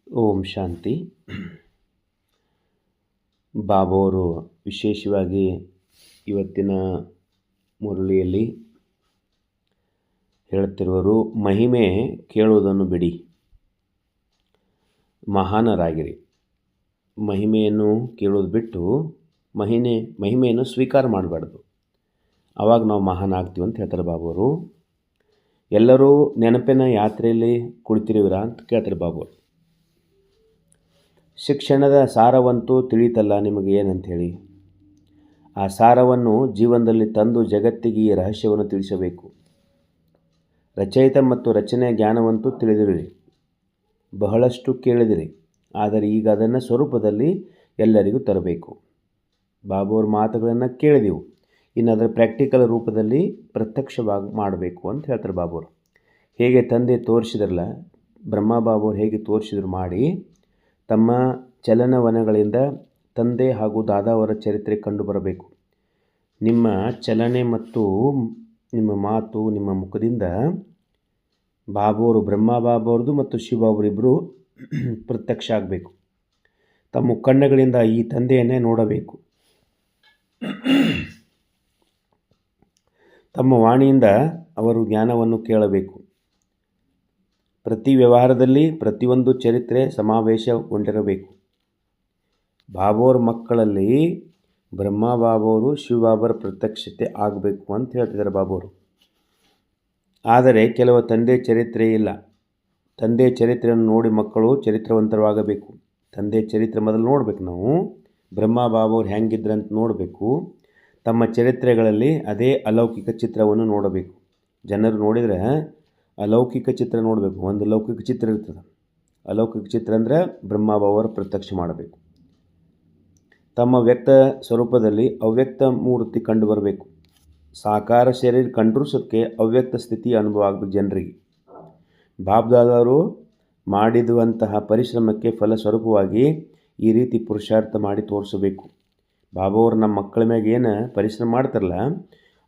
ಓಂ ಶಾಂತಿ. ಬಾಬಾವರು ವಿಶೇಷವಾಗಿ ಇವತ್ತಿನ ಮುರಳಿಯಲ್ಲಿ ಹೇಳುತ್ತಿರುವರು, ಮಹಿಮೆ ಕೇಳುವುದನ್ನು ಬಿಡಿ, ಮಹಾನರಾಗಿರಿ. ಮಹಿಮೆಯನ್ನು ಕೇಳೋದು ಬಿಟ್ಟು ಮಹಿಮೆಯನ್ನು ಸ್ವೀಕಾರ ಮಾಡಬಾರ್ದು. ಆವಾಗ ನಾವು ಮಹಾನ್ ಆಗ್ತೀವಿ ಅಂತ ಹೇಳ್ತಾರೆ ಬಾಬಾವರು. ಎಲ್ಲರೂ ನೆನಪಿನ ಯಾತ್ರೆಯಲ್ಲಿ ಕುಳಿತಿರುವಿರ ಅಂತ ಕೇಳ್ತಾರೆ ಬಾಬಾವರು. ಶಿಕ್ಷಣದ ಸಾರವಂತೂ ತಿಳಿತಲ್ಲ ನಿಮಗೆ ಏನಂಥೇಳಿ. ಆ ಸಾರವನ್ನು ಜೀವನದಲ್ಲಿ ತಂದು ಜಗತ್ತಿಗೆ ಈ ರಹಸ್ಯವನ್ನು ತಿಳಿಸಬೇಕು. ರಚಯಿತ ಮತ್ತು ರಚನೆಯ ಜ್ಞಾನವಂತೂ ತಿಳಿದಿರಿ, ಬಹಳಷ್ಟು ಕೇಳಿದಿರಿ, ಆದರೆ ಈಗ ಅದನ್ನು ಸ್ವರೂಪದಲ್ಲಿ ಎಲ್ಲರಿಗೂ ತರಬೇಕು. ಬಾಬಾವ್ರ ಮಾತುಗಳನ್ನು ಕೇಳಿದೆವು, ಇನ್ನು ಅದರ ಪ್ರಾಕ್ಟಿಕಲ್ ರೂಪದಲ್ಲಿ ಪ್ರತ್ಯಕ್ಷವಾಗಿ ಮಾಡಬೇಕು ಅಂತ ಹೇಳ್ತಾರೆ ಬಾಬಾವರು. ಹೇಗೆ ತಂದೆ ತೋರಿಸಿದ್ರಲ್ಲ, ಬ್ರಹ್ಮ ಬಾಬಾವ್ರು ಹೇಗೆ ತೋರಿಸಿದ್ರು ಮಾಡಿ, ತಮ್ಮ ಚಲನವಲನಗಳಿಂದ ತಂದೆ ಹಾಗೂ ದಾದಾವರ ಚರಿತ್ರೆ ಕಂಡುಬರಬೇಕು. ನಿಮ್ಮ ಚಲನೆ ಮತ್ತು ನಿಮ್ಮ ಮಾತು, ನಿಮ್ಮ ಮುಖದಿಂದ ಬಾಬಾವರು, ಬ್ರಹ್ಮ ಬಾಬಾವ್ರದ್ದು ಮತ್ತು ಶಿವಬಾಬರಿಬ್ಬರು ಪ್ರತ್ಯಕ್ಷ ಆಗಬೇಕು. ತಮ್ಮ ಕಣ್ಣುಗಳಿಂದ ಈ ತಂದೆಯನ್ನೇ ನೋಡಬೇಕು. ತಮ್ಮ ವಾಣಿಯಿಂದ ಅವರು ಜ್ಞಾನವನ್ನು ಕೇಳಬೇಕು. ಪ್ರತಿ ವ್ಯವಹಾರದಲ್ಲಿ ಪ್ರತಿಯೊಂದು ಚರಿತ್ರೆ ಸಮಾವೇಶಗೊಂಡಿರಬೇಕು. ಬಾಬಾವ್ರ ಮಕ್ಕಳಲ್ಲಿ ಬ್ರಹ್ಮ ಬಾಬಾವರು ಶಿವಬಾಬರ ಪ್ರತ್ಯಕ್ಷತೆ ಆಗಬೇಕು ಅಂತ ಹೇಳ್ತಿದ್ದಾರೆ ಬಾಬಾವರು. ಆದರೆ ಕೆಲವು ತಂದೆ ಚರಿತ್ರೆ ಇಲ್ಲ. ತಂದೆ ಚರಿತ್ರೆಯನ್ನು ನೋಡಿ ಮಕ್ಕಳು ಚರಿತ್ರವಂತರಾಗಬೇಕು. ತಂದೆ ಚರಿತ್ರೆ ಮೊದಲು ನೋಡಬೇಕು. ನಾವು ಬ್ರಹ್ಮ ಬಾಬಾವ್ರು ಹೆಂಗಿದ್ರಂತ ನೋಡಬೇಕು. ತಮ್ಮ ಚರಿತ್ರೆಗಳಲ್ಲಿ ಅದೇ ಅಲೌಕಿಕ ಚಿತ್ರವನ್ನು ನೋಡಬೇಕು. ಜನರು ನೋಡಿದರೆ ಅಲೌಕಿಕ ಚಿತ್ರ ನೋಡಬೇಕು. ಒಂದು ಲೌಕಿಕ ಚಿತ್ರ ಇರ್ತದೆ. ಅಲೌಕಿಕ ಚಿತ್ರ ಅಂದರೆ ಬ್ರಹ್ಮ ಬಾಬಾವರ ಪ್ರತ್ಯಕ್ಷ ಮಾಡಬೇಕು. ತಮ್ಮ ವ್ಯಕ್ತ ಸ್ವರೂಪದಲ್ಲಿ ಅವ್ಯಕ್ತ ಮೂರ್ತಿ ಕಂಡು ಬರಬೇಕು. ಸಾಕಾರ ಶರೀರ ಕಂಡರೂ ಸತ್ಕೆ ಅವ್ಯಕ್ತ ಸ್ಥಿತಿ ಅನುಭವ ಆಗಬೇಕು ಜನರಿಗೆ. ಬಾಬ್ದಾದವರು ಮಾಡಿದುವಂತಹ ಪರಿಶ್ರಮಕ್ಕೆ ಫಲ ಸ್ವರೂಪವಾಗಿ ಈ ರೀತಿ ಪುರುಷಾರ್ಥ ಮಾಡಿ ತೋರಿಸಬೇಕು. ಬಾಬಾವ್ರು ನಮ್ಮ ಮಕ್ಕಳ ಮ್ಯಾಗ ಏನು ಪರಿಶ್ರಮ ಮಾಡ್ತಾರಲ್ಲ,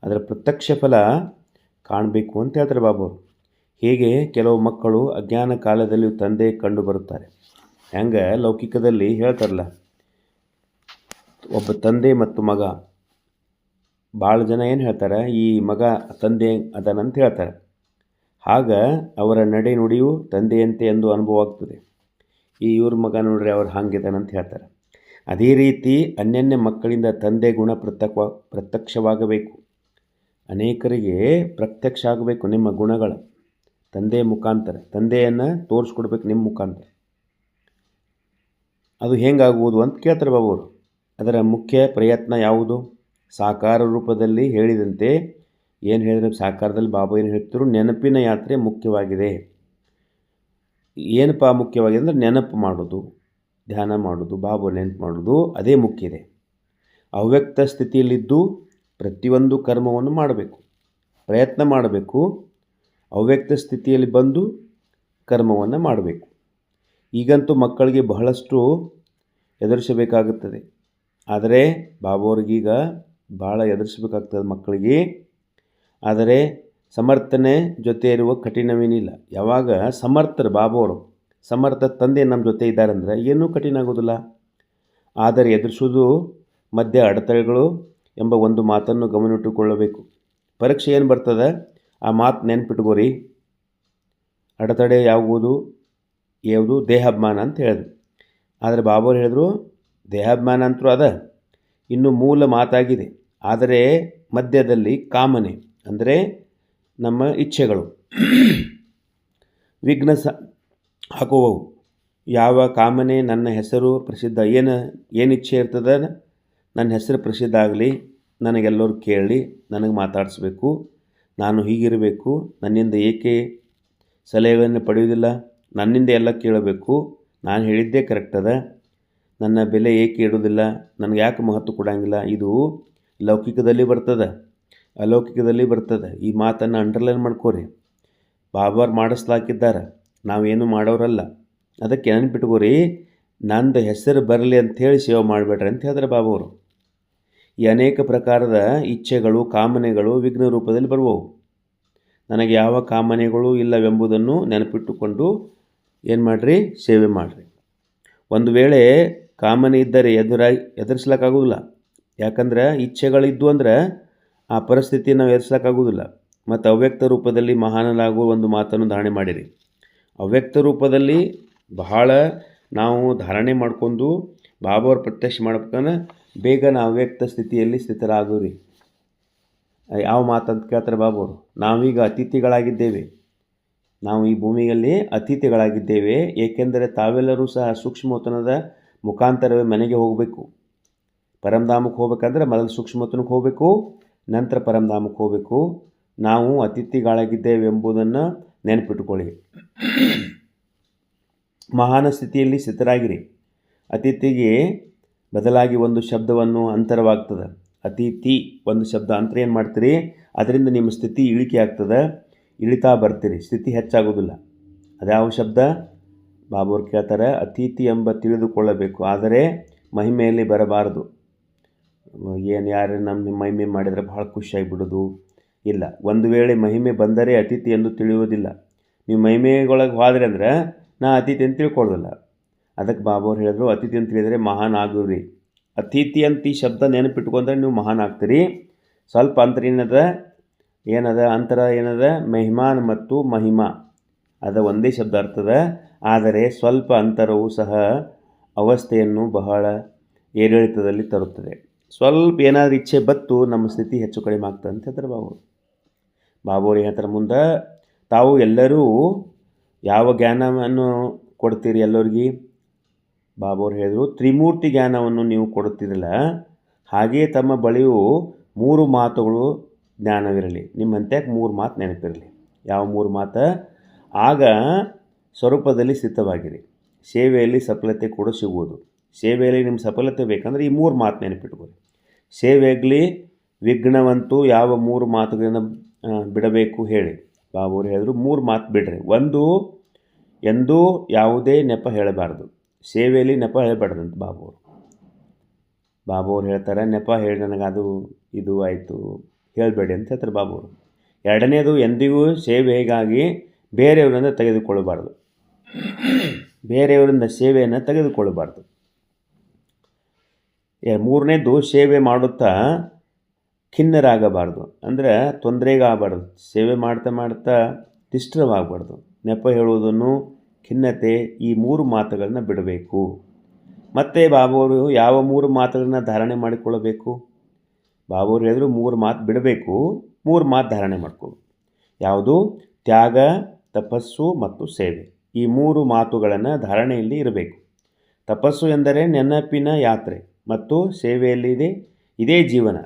ಅದರ ಪ್ರತ್ಯಕ್ಷ ಫಲ ಕಾಣಬೇಕು ಅಂತ ಹೇಳ್ತಾರೆ ಬಾಬಾವ್ರು. ಹೇಗೆ ಕೆಲವು ಮಕ್ಕಳು ಅಜ್ಞಾನ ಕಾಲದಲ್ಲಿ ತಂದೆ ಕಂಡು ಬರುತ್ತಾರೆ. ಹೆಂಗೆ ಲೌಕಿಕದಲ್ಲಿ ಹೇಳ್ತಾರಲ್ಲ, ಒಬ್ಬ ತಂದೆ ಮತ್ತು ಮಗ, ಭಾಳ ಜನ ಏನು ಹೇಳ್ತಾರೆ, ಈ ಮಗ ತಂದೆ ಅದನಂತ ಹೇಳ್ತಾರೆ. ಆಗ ಅವರ ನಡೆ ನುಡಿಯು ತಂದೆಯಂತೆ ಎಂದು ಅನುಭವ ಆಗ್ತದೆ. ಇವ್ರ ಮಗ ನೋಡ್ರಿ ಅವ್ರು ಹಾಗಿದ್ದಾನಂತ ಹೇಳ್ತಾರೆ. ಅದೇ ರೀತಿ ಅನ್ಯನ್ಯ ಮಕ್ಕಳಿಂದ ತಂದೆ ಗುಣ ಪ್ರತ್ಯಕ್ಷವಾಗಬೇಕು. ಅನೇಕರಿಗೆ ಪ್ರತ್ಯಕ್ಷ ಆಗಬೇಕು ನಿಮ್ಮ ಗುಣಗಳು ತಂದೆಯ ಮುಖಾಂತರ. ತಂದೆಯನ್ನು ತೋರಿಸ್ಕೊಡ್ಬೇಕು ನಿಮ್ಮ ಮುಖಾಂತರ. ಅದು ಹೆಂಗಾಗುವುದು ಅಂತ ಕೇಳ್ತಾರೆ ಬಾಬಾವರು. ಅದರ ಮುಖ್ಯ ಪ್ರಯತ್ನ ಯಾವುದು? ಸಾಕಾರ ರೂಪದಲ್ಲಿ ಹೇಳಿದಂತೆ ಏನು ಹೇಳಿದ್ರೆ, ಸಾಕಾರದಲ್ಲಿ ಬಾಬಾ ಏನು ಹೇಳ್ತಿದ್ರು, ನೆನಪಿನ ಯಾತ್ರೆ ಮುಖ್ಯವಾಗಿದೆ. ಏನಪ್ಪ ಮುಖ್ಯವಾಗಿದೆ ಅಂದರೆ, ನೆನಪು ಮಾಡೋದು, ಧ್ಯಾನ ಮಾಡೋದು, ಬಾಬಾ ನೆನಪು ಮಾಡೋದು, ಅದೇ ಮುಖ್ಯ ಇದೆ. ಅವ್ಯಕ್ತ ಸ್ಥಿತಿಯಲ್ಲಿದ್ದು ಪ್ರತಿಯೊಂದು ಕರ್ಮವನ್ನು ಮಾಡಬೇಕು, ಪ್ರಯತ್ನ ಮಾಡಬೇಕು. ಅವ್ಯಕ್ತ ಸ್ಥಿತಿಯಲ್ಲಿ ಬಂದು ಕರ್ಮವನ್ನು ಮಾಡಬೇಕು. ಈಗಂತೂ ಮಕ್ಕಳಿಗೆ ಬಹಳಷ್ಟು ಎದುರಿಸಬೇಕಾಗುತ್ತದೆ. ಆದರೆ ಬಾಬಾವ್ರಿಗೀಗ ಭಾಳ ಎದುರಿಸಬೇಕಾಗ್ತದೆ ಮಕ್ಕಳಿಗೆ. ಆದರೆ ಸಮರ್ಥನೆ ಜೊತೆ ಇರುವ ಕಠಿಣವೇನಿಲ್ಲ. ಯಾವಾಗ ಸಮರ್ಥರು ಬಾಬಾವರು, ಸಮರ್ಥ ತಂದೆ ನಮ್ಮ ಜೊತೆ ಇದ್ದಾರಂದ್ರೆ ಏನೂ ಕಠಿಣ ಆಗೋದಿಲ್ಲ. ಆದರೆ ಎದುರಿಸೋದು ಮಧ್ಯ ಅಡೆತಡೆಗಳು ಎಂಬ ಒಂದು ಮಾತನ್ನು ಗಮನಿಟ್ಟುಕೊಳ್ಳಬೇಕು. ಪರೀಕ್ಷೆ ಏನು ಬರ್ತದೆ ಆ ಮಾತು ನೆನ್ಪಿಟ್ಕೋರಿ. ಅಡೆತಡೆ ಯಾವುದು ದೇಹಾಭಿಮಾನ ಅಂತ ಹೇಳಿದ್ರು. ಆದರೆ ಬಾಬಾವ್ರು ಹೇಳಿದ್ರು, ದೇಹಾಭಿಮಾನ ಅಂತೂ ಅದ, ಇನ್ನು ಮೂಲ ಮಾತಾಗಿದೆ. ಆದರೆ ಮಧ್ಯದಲ್ಲಿ ಕಾಮನೆ ಅಂದರೆ ನಮ್ಮ ಇಚ್ಛೆಗಳು ವಿಘ್ನ ಹಾಕುವವು. ಯಾವ ಕಾಮನೆ ನನ್ನ ಹೆಸರು ಪ್ರಸಿದ್ಧ, ಏನು ಇಚ್ಛೆ ಇರ್ತದೆ, ನನ್ನ ಹೆಸರು ಪ್ರಸಿದ್ಧ ಆಗಲಿ, ನನಗೆಲ್ಲರೂ ಕೇಳಲಿ, ನನಗೆ ಮಾತಾಡಿಸ್ಬೇಕು, ನಾನು ಹೀಗಿರಬೇಕು, ನನ್ನಿಂದ ಏಕೆ ಸಲಹೆಗಳನ್ನು ಪಡೆಯುವುದಿಲ್ಲ, ನನ್ನಿಂದ ಎಲ್ಲ ಕೇಳಬೇಕು, ನಾನು ಹೇಳಿದ್ದೇ ಕರೆಕ್ಟ್ ಅದ, ನನ್ನ ಬೆಲೆ ಏಕೆ ಇಡೋದಿಲ್ಲ, ನನಗೆ ಯಾಕೆ ಮಹತ್ವ ಕೊಡೋಂಗಿಲ್ಲ. ಇದು ಲೌಕಿಕದಲ್ಲಿ ಬರ್ತದೆ, ಅಲೌಕಿಕದಲ್ಲಿ ಬರ್ತದೆ. ಈ ಮಾತನ್ನು ಅಂಡರ್ಲೈನ್ ಮಾಡ್ಕೋರಿ. ಬಾಬಾರು ಮಾಡಿಸ್ಲಾಕಿದ್ದಾರೆ, ನಾವೇನು ಮಾಡೋರಲ್ಲ. ಅದಕ್ಕೆ ನೆನ್ಪಿಟ್ಕೋರಿ, ನಂದು ಹೆಸರು ಬರಲಿ ಅಂಥೇಳಿ ಸೇವೆ ಮಾಡಬೇಡ್ರಿ ಅಂತ ಹೇಳಿದ್ರೆ ಬಾಬಾವರು. ಈ ಅನೇಕ ಪ್ರಕಾರದ ಇಚ್ಛೆಗಳು, ಕಾಮನೆಗಳು ವಿಘ್ನ ರೂಪದಲ್ಲಿ ಬರುವವು. ನನಗೆ ಯಾವ ಕಾಮನೆಗಳು ಇಲ್ಲವೆಂಬುದನ್ನು ನೆನಪಿಟ್ಟುಕೊಂಡು ಏನು ಮಾಡಿರಿ, ಸೇವೆ ಮಾಡಿರಿ. ಒಂದು ವೇಳೆ ಕಾಮನೆ ಇದ್ದರೆ ಎದುರಿಸ್ಲಿಕ್ಕಾಗೋದಿಲ್ಲ. ಯಾಕಂದ್ರೆ ಇಚ್ಛೆಗಳಿದ್ದು ಅಂದ್ರೆ ಆ ಪರಿಸ್ಥಿತಿ ನಾವು ಎದುರಿಸ್ಲಿಕ್ಕಾಗೋದಿಲ್ಲ. ಮತ್ತು ಅವ್ಯಕ್ತ ರೂಪದಲ್ಲಿ ಮಹಾನರಾಗುವ ಒಂದು ಮಾತನ್ನು ಧಾರಣೆ ಮಾಡಿರಿ. ಅವ್ಯಕ್ತ ರೂಪದಲ್ಲಿ ಬಹಳ ನಾವು ಧಾರಣೆ ಮಾಡ್ಕೊಂಡು ಬಾಬಾವ್ರ ಪ್ರತ್ಯಕ್ಷ ಮಾಡ್ಬೇಕಂದ್ರೆ ಬೇಗ ನಾವು ಅವ್ಯಕ್ತ ಸ್ಥಿತಿಯಲ್ಲಿ ಸ್ಥಿತರಾಗೋರಿ. ಯಾವ ಮಾತಂತ ಕೇಳ್ತಾರೆ ಬಾಬಾವರು, ನಾವೀಗ ಅತಿಥಿಗಳಾಗಿದ್ದೇವೆ. ನಾವು ಈ ಭೂಮಿಯಲ್ಲಿ ಅತಿಥಿಗಳಾಗಿದ್ದೇವೆ. ಏಕೆಂದರೆ ತಾವೆಲ್ಲರೂ ಸಹ ಸೂಕ್ಷ್ಮೋತನದ ಮುಖಾಂತರವೇ ಮನೆಗೆ ಹೋಗಬೇಕು. ಪರಮಧಾಮಕ್ಕೆ ಹೋಗ್ಬೇಕಂದ್ರೆ ಮೊದಲು ಸೂಕ್ಷ್ಮೋತನಕ್ಕೆ ಹೋಗಬೇಕು, ನಂತರ ಪರಮಧಾಮಕ್ಕೆ ಹೋಗಬೇಕು. ನಾವು ಅತಿಥಿಗಳಾಗಿದ್ದೇವೆ ಎಂಬುದನ್ನು ನೆನಪಿಟ್ಟುಕೊಳ್ಳಿ. ಮಹಾನ ಸ್ಥಿತಿಯಲ್ಲಿ ಸ್ಥಿತರಾಗಿರಿ. ಅತಿಥಿಗೆ ಬದಲಾಗಿ ಒಂದು ಶಬ್ದವನ್ನು ಅಂತರವಾಗ್ತದೆ. ಅತಿಥಿ ಒಂದು ಶಬ್ದ ಅಂತರ ಏನು ಮಾಡ್ತೀರಿ, ಅದರಿಂದ ನಿಮ್ಮ ಸ್ಥಿತಿ ಇಳಿಕೆ ಆಗ್ತದೆ. ಇಳಿತಾ ಬರ್ತೀರಿ, ಸ್ಥಿತಿ ಹೆಚ್ಚಾಗೋದಿಲ್ಲ. ಅದ್ಯಾವ ಶಬ್ದ ಬಾಬಾವ್ರು ಕೇಳ್ತಾರೆ, ಅತಿಥಿ ಎಂಬ ತಿಳಿದುಕೊಳ್ಳಬೇಕು, ಆದರೆ ಮಹಿಮೆಯಲ್ಲಿ ಬರಬಾರದು. ಯಾರು ನಮ್ಮ ಮಹಿಮೆ ಮಾಡಿದರೆ ಭಾಳ ಖುಷಿಯಾಗಿಬಿಡೋದು ಇಲ್ಲ. ಒಂದು ವೇಳೆ ಮಹಿಮೆ ಬಂದರೆ ಅತಿಥಿ ಎಂದು ತಿಳಿಯುವುದಿಲ್ಲ. ನೀವು ಮಹಿಮೆಗೊಳಗೆ ಹೋದ್ರಿ ಅಂದ್ರೆ ನಾ ಅತಿಥಿ ಅಂತ ತಿಳ್ಕೊಳ್ಳೋದಿಲ್ಲ. ಅದಕ್ಕೆ ಬಾಬಾವ್ರು ಹೇಳಿದ್ರು, ಅತಿಥಿ ಅಂತ ತಿಳಿದರೆ ಮಹಾನ್ ಆಗುವ್ರಿ. ಅತಿಥಿ ಅಂತ ಈ ಶಬ್ದ ನೆನಪಿಟ್ಕೊಂಡ್ರೆ ನೀವು ಮಹಾನ್ ಆಗ್ತೀರಿ. ಸ್ವಲ್ಪ ಅಂತರ ಏನದ ಅಂತರ ಏನದ, ಮೆಹಮಾನ್ ಮತ್ತು ಮಹಿಮಾ ಅದು ಒಂದೇ ಶಬ್ದ ಅರ್ಥದ. ಆದರೆ ಸ್ವಲ್ಪ ಅಂತರವು ಸಹ ಅವಸ್ಥೆಯನ್ನು ಬಹಳ ಏರಿಳಿತದಲ್ಲಿ ತರುತ್ತದೆ. ಸ್ವಲ್ಪ ಏನಾದರೂ ಇಚ್ಛೆ ಬತ್ತು ನಮ್ಮ ಸ್ಥಿತಿ ಹೆಚ್ಚು ಕಡಿಮೆ ಆಗ್ತದೆ ಅಂತ ಹೇಳ್ತಾರೆ ಬಾಬಾವ್ರು ಹೇಳ್ತಾರೆ. ಮುಂದೆ ತಾವು ಎಲ್ಲರೂ ಯಾವ ಜ್ಞಾನವನ್ನು ಕೊಡ್ತೀರಿ ಎಲ್ಲರಿಗೆ? ಬಾಬಾವ್ರು ಹೇಳಿದ್ರು, ತ್ರಿಮೂರ್ತಿ ಜ್ಞಾನವನ್ನು ನೀವು ಕೊಡುತ್ತೀರಲ್ಲ, ಹಾಗೆಯೇ ತಮ್ಮ ಬಳಿಯೂ 3 ಮಾತುಗಳು ಜ್ಞಾನವಿರಲಿ. ನಿಮ್ಮಂತ್ಯಕ್ಕೆ 3 ಮಾತು ನೆನಪಿರಲಿ. ಯಾವ 3 ಮಾತು? ಆಗ ಸ್ವರೂಪದಲ್ಲಿ ಸ್ಥಿತವಾಗಿರಿ. ಸೇವೆಯಲ್ಲಿ ಸಫಲತೆ ಕೂಡ ಸಿಗುವುದು. ಸೇವೆಯಲ್ಲಿ ನಿಮ್ಮ ಸಫಲತೆ ಬೇಕಂದ್ರೆ ಈ 3 ಮಾತು ನೆನಪಿಟ್ಕೊಳ್ಳಿ. ಸೇವೆಯಲ್ಲಿ ವಿಘ್ನವಂತೂ ಯಾವ 3 ಮಾತುಗಳನ್ನು ಬಿಡಬೇಕು ಹೇಳಿ? ಬಾಬಾವ್ರು ಹೇಳಿದ್ರು, 3 ಮಾತು ಬಿಡ್ರಿ. ಒಂದು, ಎಂದೂ ಯಾವುದೇ ನೆಪ ಹೇಳಬಾರ್ದು. ಸೇವೆಯಲ್ಲಿ ನೆಪ ಹೇಳಬಾರ್ದಂತ ಬಾಬಾವ್ರು ಹೇಳ್ತಾರೆ. ನೆಪ ಹೇಳಿ ನನಗೆ ಅದು ಇದು ಆಯಿತು ಹೇಳಬೇಡಿ ಅಂತ ಹೇಳ್ತಾರೆ ಬಾಬಾವ್ರು. ಎರಡನೇದು, ಎಂದಿಗೂ ಸೇವೆಗಾಗಿ ಬೇರೆಯವರಿಂದ ತೆಗೆದುಕೊಳ್ಳಬಾರ್ದು. ಬೇರೆಯವರಿಂದ ಸೇವೆಯನ್ನು ತೆಗೆದುಕೊಳ್ಳಬಾರ್ದು. ಮೂರನೇದು, ಸೇವೆ ಮಾಡುತ್ತಾ ಖಿನ್ನರಾಗಬಾರ್ದು. ಅಂದರೆ ತೊಂದರೆಗೆ ಆಗಬಾರ್ದು. ಸೇವೆ ಮಾಡ್ತಾ ಡಿಸ್ಟರ್ಬ್ ನೆಪ ಹೇಳುವುದನ್ನು, ಖಿನ್ನತೆ, ಈ 3 ಮಾತುಗಳನ್ನ ಬಿಡಬೇಕು. ಮತ್ತು ಬಾಬಾವರು ಯಾವ 3 ಮಾತುಗಳನ್ನ ಧಾರಣೆ ಮಾಡಿಕೊಳ್ಳಬೇಕು? ಬಾಬಾವ್ರು ಹೇಳಿದ್ರು 3 ಮಾತು ಬಿಡಬೇಕು, 3 ಮಾತು ಧಾರಣೆ ಮಾಡ್ಕೋಬೇಕು. ಯಾವುದು? ತ್ಯಾಗ, ತಪಸ್ಸು ಮತ್ತು ಸೇವೆ. ಈ 3 ಮಾತುಗಳನ್ನು ಧಾರಣೆಯಲ್ಲಿ ಇರಬೇಕು. ತಪಸ್ಸು ಎಂದರೆ ನೆನಪಿನ ಯಾತ್ರೆ ಮತ್ತು ಸೇವೆಯಲ್ಲಿ ಇದೇ ಜೀವನ.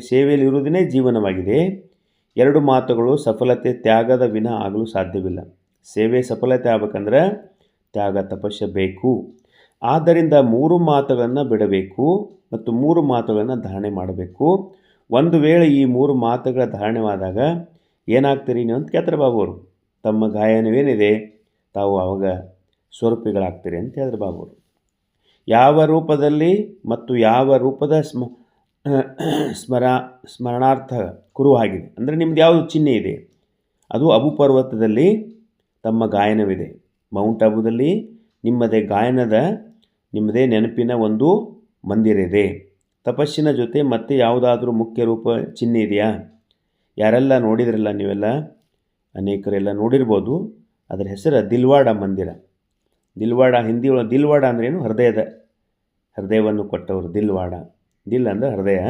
ಸೇವೆಯಲ್ಲಿ ಇರುವುದೇ ಜೀವನವಾಗಿದೆ. 2 ಮಾತುಗಳು ಸಫಲತೆ ತ್ಯಾಗದ ವಿನ ಆಗಲು ಸಾಧ್ಯವಿಲ್ಲ. ಸೇವೆ ಸಫಲತೆ ಆಗಬೇಕಂದ್ರೆ ತ್ಯಾಗ ತಪಸ್ಸೆ ಬೇಕು. ಆದ್ದರಿಂದ 3 ಮಾತುಗಳನ್ನು ಬಿಡಬೇಕು ಮತ್ತು 3 ಮಾತುಗಳನ್ನು ಧಾರಣೆ ಮಾಡಬೇಕು. ಒಂದು ವೇಳೆ ಈ 3 ಮಾತುಗಳ ಧಾರಣೆವಾದಾಗ ಏನಾಗ್ತೀರಿ ನೀವು ಅಂತ ಕೇಳ್ತಾರೆ ಬಾಬಾವರು. ತಮ್ಮ ಗಾಯನವೇನಿದೆ ತಾವು ಆವಾಗ ಸ್ವರೂಪಿಗಳಾಗ್ತೀರಿ ಅಂತ ಹೇಳಿದ್ರು ಬಾಬಾವರು. ಯಾವ ರೂಪದಲ್ಲಿ ಮತ್ತು ಯಾವ ರೂಪದ ಸ್ಮರಣಾರ್ಥ ಕುರುವಾಗಿದೆ. ಅಂದರೆ ನಿಮ್ಮದು ಯಾವುದು ಚಿಹ್ನೆ ಇದೆ? ಅದು ಅಬು ಪರ್ವತದಲ್ಲಿ ತಮ್ಮ ಗಾಯನವಿದೆ. ಮೌಂಟ್ ಅಬುದಲ್ಲಿ ನಿಮ್ಮದೇ ನೆನಪಿನ ಒಂದು ಮಂದಿರ ಇದೆ. ತಪಸ್ಸಿನ ಜೊತೆ ಮತ್ತೆ ಯಾವುದಾದ್ರೂ ಮುಖ್ಯ ರೂಪ ಚಿಹ್ನೆ ಇದೆಯಾ? ಯಾರೆಲ್ಲ ನೋಡಿದ್ರಲ್ಲ ನೀವೆಲ್ಲ, ಅನೇಕರೆಲ್ಲ ನೋಡಿರ್ಬೋದು. ಅದರ ಹೆಸರು ದಿಲ್ವಾಡ ಮಂದಿರ. ದಿಲ್ವಾಡ ಹಿಂದಿ ಒಳಗೆ ದಿಲ್ವಾಡ ಅಂದ್ರೇನು? ಹೃದಯವನ್ನು ಕೊಟ್ಟವರು ದಿಲ್ವಾಡ. ದಿಲ್ ಅಂದರೆ ಹೃದಯ.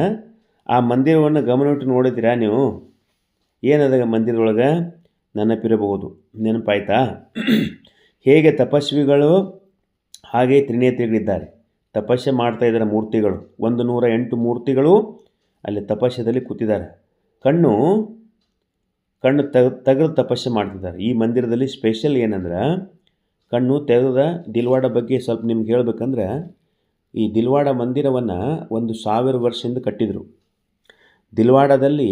ಆ ಮಂದಿರವನ್ನು ಗಮನವಿಟ್ಟು ನೋಡಿದ್ದೀರಾ ನೀವು? ಏನದ ಮಂದಿರದೊಳಗೆ? ನೆನಪಿರಬಹುದು. ನೆನಪಾಯ್ತಾ? ಹೇಗೆ ತಪಸ್ವಿಗಳು ಹಾಗೆ ತ್ರಿನೇತ್ರಿಗಳಿದ್ದಾರೆ. ತಪಸ್ಸೆ ಮಾಡ್ತಾಯಿದ್ದಾರೆ ಮೂರ್ತಿಗಳು. 108 ಮೂರ್ತಿಗಳು ಅಲ್ಲಿ ತಪಸ್ಸದಲ್ಲಿ ಕೂತಿದ್ದಾರೆ. ಕಣ್ಣು ತೆಗೆದು ತಪಸ್ಸೆ ಮಾಡ್ತಿದ್ದಾರೆ. ಈ ಮಂದಿರದಲ್ಲಿ ಸ್ಪೆಷಲ್ ಏನಂದ್ರೆ, ಕಣ್ಣು ತೆಗೆದ ದಿಲ್ವಾಡ ಬಗ್ಗೆ ಸ್ವಲ್ಪ ನಿಮ್ಗೆ ಹೇಳ್ಬೇಕಂದ್ರೆ, ಈ ದಿಲ್ವಾಡ ಮಂದಿರವನ್ನು 1000 ವರ್ಷದಿಂದ ಕಟ್ಟಿದರು. ದಿಲ್ವಾಡದಲ್ಲಿ,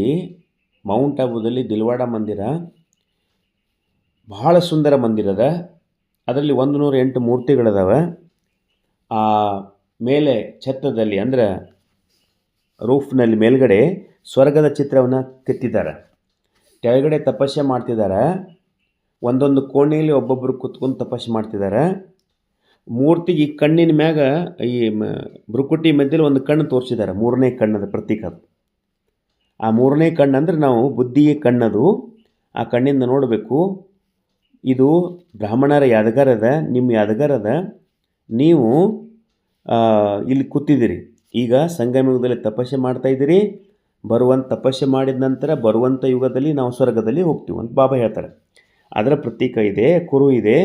ಮೌಂಟ್ ಅಬುದಲ್ಲಿ ದಿಲ್ವಾಡ ಮಂದಿರ ಬಹಳ ಸುಂದರ ಮಂದಿರದ. ಅದರಲ್ಲಿ 108 ಮೂರ್ತಿಗಳಿದಾವೆ. ಆ ಮೇಲೆ ಛತ್ತದಲ್ಲಿ ಅಂದರೆ ರೂಫ್ನಲ್ಲಿ ಮೇಲ್ಗಡೆ ಸ್ವರ್ಗದ ಚಿತ್ರವನ್ನು ಕೆತ್ತಿದ್ದಾರೆ. ಕೆಳಗಡೆ ತಪಸ್ಸೆ ಮಾಡ್ತಿದ್ದಾರೆ. ಒಂದೊಂದು ಕೋಣೆಯಲ್ಲಿ ಒಬ್ಬೊಬ್ಬರು ಕೂತ್ಕೊಂಡು ತಪಸ್ಸೆ ಮಾಡ್ತಿದ್ದಾರೆ. ಮೂರ್ತಿಗೆ ಈ ಕಣ್ಣಿನ ಮ್ಯಾಗ ಈ ಭ್ರುಕುಟಿ ಮಧ್ಯದಲ್ಲಿ ಒಂದು ಕಣ್ಣು ತೋರಿಸಿದ್ದಾರೆ, ಮೂರನೇ ಕಣ್ಣದ ಪ್ರತೀಕ ಅದು. ಆ ಮೂರನೇ ಕಣ್ಣು ಅಂದರೆ ನಾವು ಬುದ್ಧಿಯ ಕಣ್ಣದು. ಆ ಕಣ್ಣಿಂದ ನೋಡಬೇಕು, ಇದು ಬ್ರಾಹ್ಮಣರ ಯಾದಗಾರದ, ನಿಮ್ಮ ಯಾದಗಾರದ, ನೀವು ಇಲ್ಲಿ ಕೂತಿದ್ದೀರಿ. ಈಗ ಸಂಗಮ ಯುಗದಲ್ಲಿ ತಪಸ್ಸೆ ಮಾಡ್ತಾಯಿದ್ದೀರಿ. ತಪಸ್ಸೆ ಮಾಡಿದ ನಂತರ ಬರುವಂಥ ಯುಗದಲ್ಲಿ ನಾವು ಸ್ವರ್ಗದಲ್ಲಿ ಹೋಗ್ತೀವಿ ಅಂತ ಬಾಬಾ ಹೇಳ್ತಾರೆ. ಅದರ ಪ್ರತೀಕ ಇದೆ, ಕುರು ಇದೆ.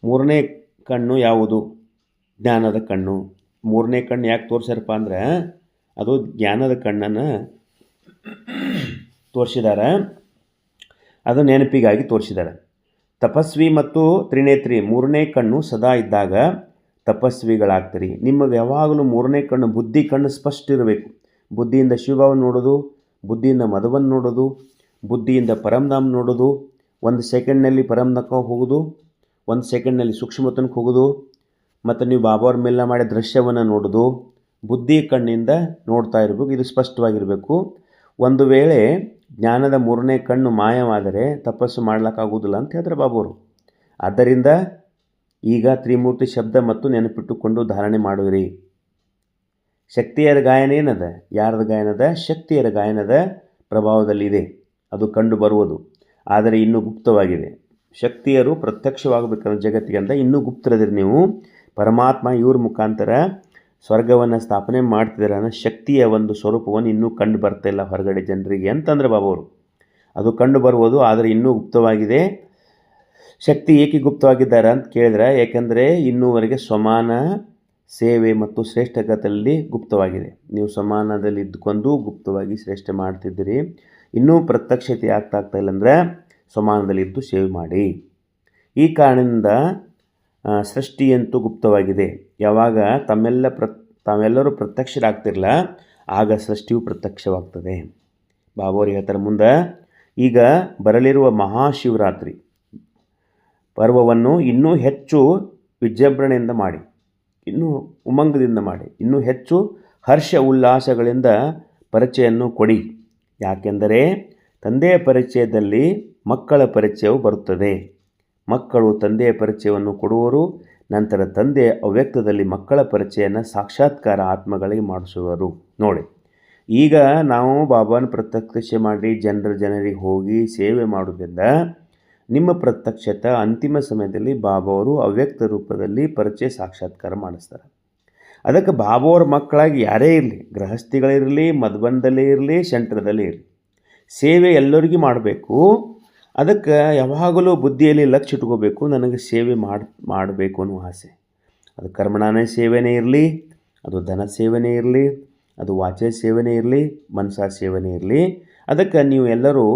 ಮೂರನೇ ಕಣ್ಣು ಯಾವುದು? ಜ್ಞಾನದ ಕಣ್ಣು. ಮೂರನೇ ಕಣ್ಣು ಯಾಕೆ ತೋರಿಸ್ಯಾರಪ್ಪ ಅಂದ್ರೆ ಅದು ಜ್ಞಾನದ ಕಣ್ಣನ್ನು ತೋರಿಸಿದ್ದಾರೆ, ಅದು ನೆನಪಿಗಾಗಿ ತೋರಿಸಿದ್ದಾರೆ. ತಪಸ್ವಿ ಮತ್ತು ತ್ರಿನೇತ್ರಿ ಮೂರನೇ ಕಣ್ಣು ಸದಾ ಇದ್ದಾಗ ತಪಸ್ವಿಗಳಾಗ್ತೀರಿ. ನಿಮಗೆ ಯಾವಾಗಲೂ ಮೂರನೇ ಕಣ್ಣು, ಬುದ್ಧಿ ಕಣ್ಣು ಸ್ಪಷ್ಟ ಇರಬೇಕು. ಬುದ್ಧಿಯಿಂದ ಶಿವಭಾವನ ನೋಡೋದು, ಬುದ್ಧಿಯಿಂದ ಮಧುವನ್ನು ನೋಡೋದು, ಬುದ್ಧಿಯಿಂದ ಪರಮಧಾಮ ನೋಡೋದು, ಒಂದು ಸೆಕೆಂಡ್ನಲ್ಲಿ ಪರಮಧಾಮಕ್ಕೆ ಹೋಗೋದು, ಒಂದು ಸೆಕೆಂಡ್ನಲ್ಲಿ ಸೂಕ್ಷ್ಮತನಕ್ಕೆ ಹೋಗೋದು, ಮತ್ತು ನೀವು ಬಾಬಾವ್ರ ಮೇಲೆ ಮಾಡಿದ ದೃಶ್ಯವನ್ನು ನೋಡೋದು, ಬುದ್ಧಿ ಕಣ್ಣಿಂದ ನೋಡ್ತಾ ಇರಬೇಕು. ಇದು ಸ್ಪಷ್ಟವಾಗಿರಬೇಕು. ಒಂದು ವೇಳೆ ಜ್ಞಾನದ ಮೂರನೇ ಕಣ್ಣು ಮಾಯವಾದರೆ ತಪಸ್ಸು ಮಾಡ್ಲಿಕ್ಕಾಗೋದಿಲ್ಲ ಅಂತ ಹೇಳ್ತಾರೆ ಬಾಬಾವರು. ಆದ್ದರಿಂದ ಈಗ ತ್ರಿಮೂರ್ತಿ ಶಬ್ದ ಮತ್ತು ನೆನಪಿಟ್ಟುಕೊಂಡು ಧಾರಣೆ ಮಾಡುವಿರಿ. ಶಕ್ತಿಯರ ಗಾಯನ ಏನದ? ಯಾರದ ಗಾಯನದ? ಶಕ್ತಿಯರ ಗಾಯನದ ಪ್ರಭಾವದಲ್ಲಿದೆ, ಅದು ಕಂಡು ಬರುವುದು. ಆದರೆ ಇನ್ನೂ ಗುಪ್ತವಾಗಿದೆ. ಶಕ್ತಿಯರು ಪ್ರತ್ಯಕ್ಷವಾಗಬೇಕಂದ್ರೆ ಜಗತ್ತಿಗೆ ಅಂತ ಇನ್ನೂ ಗುಪ್ತರದಿರಿ ನೀವು. ಪರಮಾತ್ಮ ಇವ್ರ ಮುಖಾಂತರ ಸ್ವರ್ಗವನ್ನು ಸ್ಥಾಪನೆ ಮಾಡ್ತಿದ್ದಾರೆ ಅನ್ನೋ ಶಕ್ತಿಯ ಒಂದು ಸ್ವರೂಪವನ್ನು ಇನ್ನೂ ಕಂಡು ಬರ್ತಾ ಇಲ್ಲ ಹೊರಗಡೆ ಜನರಿಗೆ ಅಂತಂದ್ರೆ ಬಾಬಾವರು. ಅದು ಕಂಡು ಬರುವುದು, ಆದರೆ ಇನ್ನೂ ಗುಪ್ತವಾಗಿದೆ. ಶಕ್ತಿ ಏಕೆ ಗುಪ್ತವಾಗಿದ್ದಾರೆ ಅಂತ ಕೇಳಿದ್ರೆ, ಏಕೆಂದರೆ ಇನ್ನೂವರೆಗೆ ಸಮಾನ ಸೇವೆ ಮತ್ತು ಶ್ರೇಷ್ಠಗತಲ್ಲಿ ಗುಪ್ತವಾಗಿದೆ. ನೀವು ಸಮಾನದಲ್ಲಿ ಇದ್ದುಕೊಂಡು ಗುಪ್ತವಾಗಿ ಶ್ರೇಷ್ಠ ಮಾಡ್ತಿದ್ದೀರಿ. ಇನ್ನೂ ಪ್ರತ್ಯಕ್ಷತೆ ಆಗ್ತಾ ಇಲ್ಲ ಅಂದರೆ ಸಮಾನದಲ್ಲಿದ್ದು ಸೇವೆ ಮಾಡಿ. ಈ ಕಾರಣದಿಂದ ಸೃಷ್ಟಿಯಂತೂ ಗುಪ್ತವಾಗಿದೆ. ಯಾವಾಗ ತಾವೆಲ್ಲರೂ ಪ್ರತ್ಯಕ್ಷರಾಗ್ತಿರಲ್ಲ, ಆಗ ಸೃಷ್ಟಿಯು ಪ್ರತ್ಯಕ್ಷವಾಗ್ತದೆ. ಬಾಬಾವರು ಹೇಳ್ತಾರೆ ಮುಂದೆ, ಈಗ ಬರಲಿರುವ ಮಹಾಶಿವರಾತ್ರಿ ಪರ್ವವನ್ನು ಇನ್ನೂ ಹೆಚ್ಚು ವಿಜೃಂಭಣೆಯಿಂದ ಮಾಡಿ, ಇನ್ನೂ ಉಮಂಗದಿಂದ ಮಾಡಿ, ಇನ್ನೂ ಹೆಚ್ಚು ಹರ್ಷ ಉಲ್ಲಾಸಗಳಿಂದ ಪರಿಚಯವನ್ನು ಕೊಡಿ. ಯಾಕೆಂದರೆ ತಂದೆಯ ಪರಿಚಯದಲ್ಲಿ ಮಕ್ಕಳ ಪರಿಚಯವು ಬರುತ್ತದೆ. ಮಕ್ಕಳು ತಂದೆಯ ಪರಿಚಯವನ್ನು ಕೊಡುವರು. ನಂತರ ತಂದೆ ಅವ್ಯಕ್ತದಲ್ಲಿ ಮಕ್ಕಳ ಪರಿಚಯನ ಸಾಕ್ಷಾತ್ಕಾರ ಆತ್ಮಗಳಿಗೆ ಮಾಡಿಸುವರು. ನೋಡಿ, ಈಗ ನಾವು ಬಾಬಾನ ಪ್ರತ್ಯಕ್ಷ ಮಾಡಿ ಜನರಿಗೆ ಹೋಗಿ ಸೇವೆ ಮಾಡೋದ್ರಿಂದ ನಿಮ್ಮ ಪ್ರತ್ಯಕ್ಷತೆ ಅಂತಿಮ ಸಮಯದಲ್ಲಿ ಬಾಬಾವರು ಅವ್ಯಕ್ತ ರೂಪದಲ್ಲಿ ಪರಿಚಯ ಸಾಕ್ಷಾತ್ಕಾರ ಮಾಡಿಸ್ತಾರೆ. ಅದಕ್ಕೆ ಬಾಬಾವ್ರ ಮಕ್ಕಳಾಗಿ ಯಾರೇ ಇರಲಿ, ಗೃಹಸ್ಥಿಗಳಿರಲಿ, ಮಧುಬನದಲ್ಲೇ ಇರಲಿ, ಸೆಂಟ್ರದಲ್ಲೇ ಇರಲಿ, ಸೇವೆ ಎಲ್ಲರಿಗೂ ಮಾಡಬೇಕು. ಅದಕ್ಕೆ ಯಾವಾಗಲೂ ಬುದ್ಧಿಯಲ್ಲಿ ಲಕ್ಷ್ಯ ಇಟ್ಕೋಬೇಕು, ನನಗೆ ಸೇವೆ ಮಾಡಬೇಕು ಅನ್ನೋ ಆಸೆ. ಅದು ಕರ್ಮಣಾನೇ ಸೇವೆನೇ ಇರಲಿ, ಅದು ಧನ ಸೇವೆನೇ ಇರಲಿ, ಅದು ವಾಚೆ ಸೇವೆನೇ ಇರಲಿ, ಮನಸಾ ಸೇವೆನೇ ಇರಲಿ. ಅದಕ್ಕೆ ನೀವು ಎಲ್ಲರೂ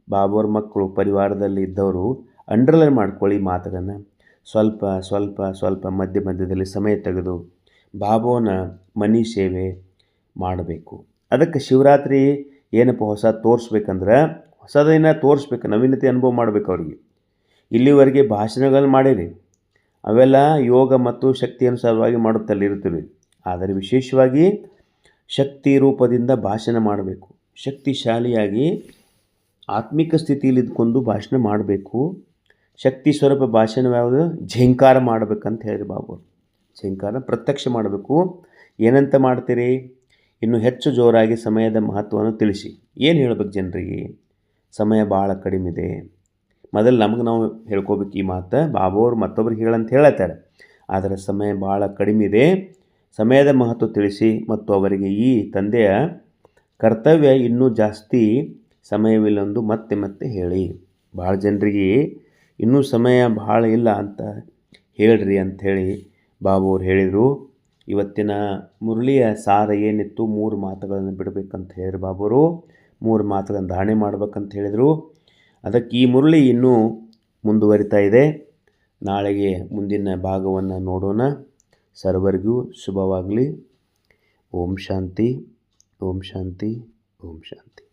ಬಾಬಾವ್ರ ಮಕ್ಕಳು ಪರಿವಾರದಲ್ಲಿ ಇದ್ದವರು ಅಂಡರ್ಲೈನ್ ಮಾಡ್ಕೊಳ್ಳಿ ಮಾತುಗಳನ್ನು. ಸ್ವಲ್ಪ ಸ್ವಲ್ಪ ಸ್ವಲ್ಪ ಮಧ್ಯದಲ್ಲಿ ಸಮಯ ತೆಗೆದು ಬಾಬಾವನ ಮನಿ ಸೇವೆ ಮಾಡಬೇಕು. ಅದಕ್ಕೆ ಶಿವರಾತ್ರಿ ಏನಪ್ಪ ಹೊಸ ತೋರಿಸ್ಬೇಕಂದ್ರೆ, ಹೊಸದನ್ನು ತೋರಿಸ್ಬೇಕು, ನವೀನತೆ ಅನುಭವ ಮಾಡಬೇಕು ಅವ್ರಿಗೆ. ಇಲ್ಲಿವರೆಗೆ ಭಾಷಣಗಳು ಮಾಡಿರಿ, ಅವೆಲ್ಲ ಯೋಗ ಮತ್ತು ಶಕ್ತಿ ಅನುಸಾರವಾಗಿ ಮಾಡುತ್ತಲ್ಲಿ ಇರ್ತೀವಿ. ಆದರೆ ವಿಶೇಷವಾಗಿ ಶಕ್ತಿ ರೂಪದಿಂದ ಭಾಷಣ ಮಾಡಬೇಕು. ಶಕ್ತಿಶಾಲಿಯಾಗಿ ಆತ್ಮಿಕ ಸ್ಥಿತಿಯಲ್ಲಿ ಇದ್ಕೊಂಡು ಭಾಷಣ ಮಾಡಬೇಕು. ಶಕ್ತಿ ಸ್ವರೂಪ ಭಾಷಣ ಯಾವುದು? ಝೇಂಕಾರ ಮಾಡಬೇಕಂತ ಹೇಳಿರಿ ಬಾಬು. ಝೇಂಕಾರ ಪ್ರತ್ಯಕ್ಷ ಮಾಡಬೇಕು. ಏನಂತ ಮಾಡ್ತೀರಿ? ಇನ್ನು ಹೆಚ್ಚು ಜೋರಾಗಿ ಸಮಯದ ಮಹತ್ವವನ್ನು ತಿಳಿಸಿ. ಏನು ಹೇಳಬೇಕು ಜನರಿಗೆ? ಸಮಯ ಭಾಳ ಕಡಿಮೆ ಇದೆ. ಮೊದಲು ನಮಗೆ ನಾವು ಹೇಳ್ಕೋಬೇಕು ಈ ಮಾತು. ಬಾಬಾವ್ರು ಮತ್ತೊಬ್ರಿಗೆ ಹೇಳಂತ ಹೇಳತ್ತಾರೆ, ಆದರೆ ಸಮಯ ಭಾಳ ಕಡಿಮೆ ಇದೆ. ಸಮಯದ ಮಹತ್ವ ತಿಳಿಸಿ ಮತ್ತು ಅವರಿಗೆ ಈ ತಂದೆಯ ಕರ್ತವ್ಯ ಇನ್ನೂ ಜಾಸ್ತಿ ಸಮಯವಿಲ್ಲೊಂದು ಮತ್ತೆ ಮತ್ತೆ ಹೇಳಿ. ಭಾಳ ಜನರಿಗೆ ಇನ್ನೂ ಸಮಯ ಭಾಳ ಇಲ್ಲ ಅಂತ ಹೇಳ್ರಿ ಅಂಥೇಳಿ ಬಾಬಾವ್ರು ಹೇಳಿದರು. ಇವತ್ತಿನ ಮುರಳಿಯ ಸಾರ ಏನಿತ್ತು, 3 ಮಾತುಗಳನ್ನು ಬಿಡಬೇಕಂತ ಹೇಳಿದ್ರು ಬಾಬಾವರು. 3 ಮಾತುಗಳನ್ನು ಧಾರಣೆ ಮಾಡ್ಬೇಕಂತ ಹೇಳಿದರು. ಅದಕ್ಕೆ ಈ ಮುರಳಿ ಇನ್ನೂ ಮುಂದುವರಿತಾ ಇದೆ. ನಾಳೆಗೆ ಮುಂದಿನ ಭಾಗವನ್ನು ನೋಡೋಣ. ಸರ್ವರಿಗೂ ಶುಭವಾಗಲಿ. ಓಂ ಶಾಂತಿ, ಓಂ ಶಾಂತಿ, ಓಂ ಶಾಂತಿ.